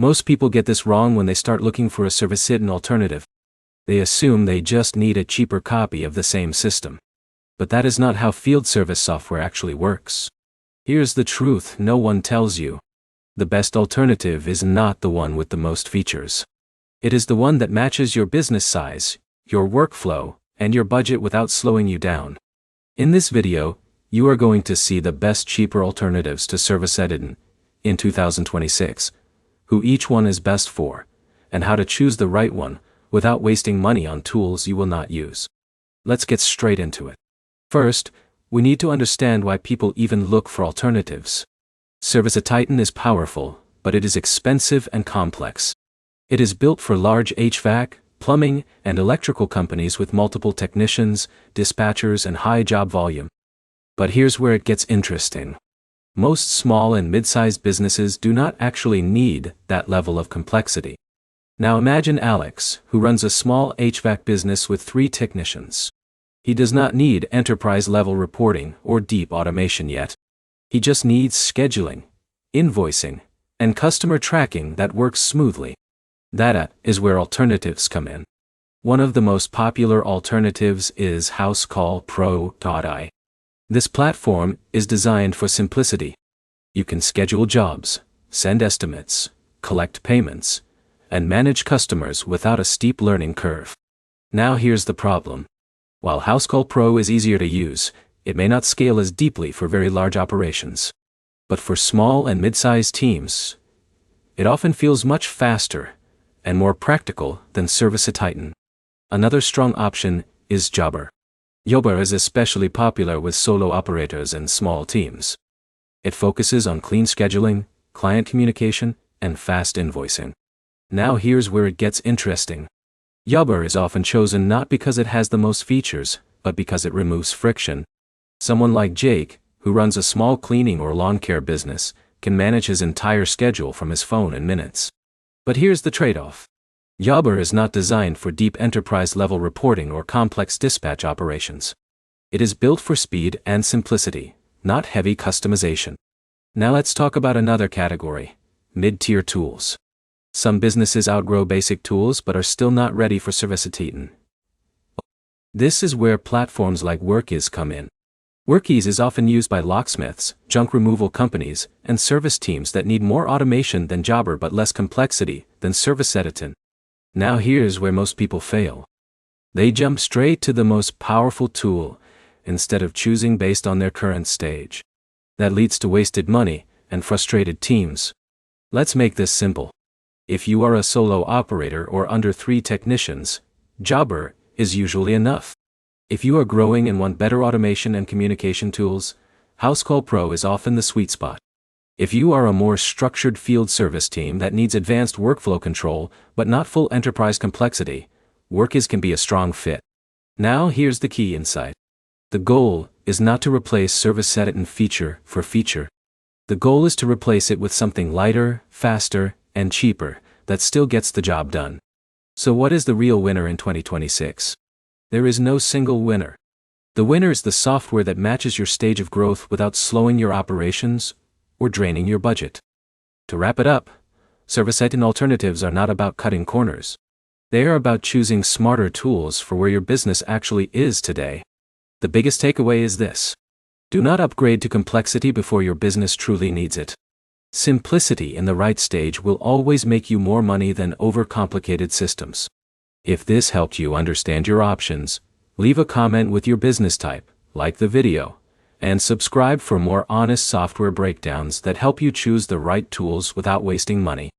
Most people get this wrong when they start looking for a ServiceTitan alternative. They assume they just need a cheaper copy of the same system. But that is not how field service software actually works. Here's the truth no one tells you. The best alternative is not the one with the most features. It is the one that matches your business size, your workflow, and your budget without slowing you down. In this video, you are going to see the best cheaper alternatives to ServiceTitan in 2026, who each one is best for, and how to choose the right one without wasting money on tools you will not use. Let's get straight into it. First, we need to understand why people even look for alternatives. ServiceTitan is powerful, but it is expensive and complex. It is built for large HVAC, plumbing, and electrical companies with multiple technicians, dispatchers, and high job volume. But here's where it gets interesting. Most small and mid-sized businesses do not actually need that level of complexity. Now imagine Alex, who runs a small HVAC business with 3 technicians. He does not need enterprise-level reporting or deep automation yet. He just needs scheduling, invoicing, and customer tracking that works smoothly. That is where alternatives come in. One of the most popular alternatives is HouseCallPro.ai. This platform is designed for simplicity. You can schedule jobs, send estimates, collect payments, and manage customers without a steep learning curve. Now here's the problem. While HouseCall Pro is easier to use, it may not scale as deeply for very large operations. But for small and mid-sized teams, it often feels much faster and more practical than ServiceTitan. Another strong option is Jobber. Jobber is especially popular with solo operators and small teams. It focuses on clean scheduling, client communication, and fast invoicing. Now here's where it gets interesting. Jobber is often chosen not because it has the most features, but because it removes friction. Someone like Jake, who runs a small cleaning or lawn care business, can manage his entire schedule from his phone in minutes. But here's the trade-off. Jobber is not designed for deep enterprise-level reporting or complex dispatch operations. It is built for speed and simplicity, not heavy customization. Now let's talk about another category, mid-tier tools. Some businesses outgrow basic tools but are still not ready for ServiceTitan. This is where platforms like Workiz come in. Workiz is often used by locksmiths, junk removal companies, and service teams that need more automation than Jobber but less complexity than ServiceTitan. Now here's where most people fail. They jump straight to the most powerful tool instead of choosing based on their current stage. That leads to wasted money and frustrated teams. Let's make this simple. If you are a solo operator or under 3 technicians, Jobber is usually enough. If you are growing and want better automation and communication tools, HouseCall Pro is often the sweet spot. If you are a more structured field service team that needs advanced workflow control but not full enterprise complexity, Workiz can be a strong fit. Now here's the key insight. The goal is not to replace ServiceTitan feature for feature. The goal is to replace it with something lighter, faster, and cheaper that still gets the job done. So what is the real winner in 2026? There is no single winner. The winner is the software that matches your stage of growth without slowing your operations or draining your budget. To wrap it up, ServiceTitan alternatives are not about cutting corners. They are about choosing smarter tools for where your business actually is today. The biggest takeaway is this. Do not upgrade to complexity before your business truly needs it. Simplicity in the right stage will always make you more money than overcomplicated systems. If this helped you understand your options, leave a comment with your business type, like the video, and subscribe for more honest software breakdowns that help you choose the right tools without wasting money.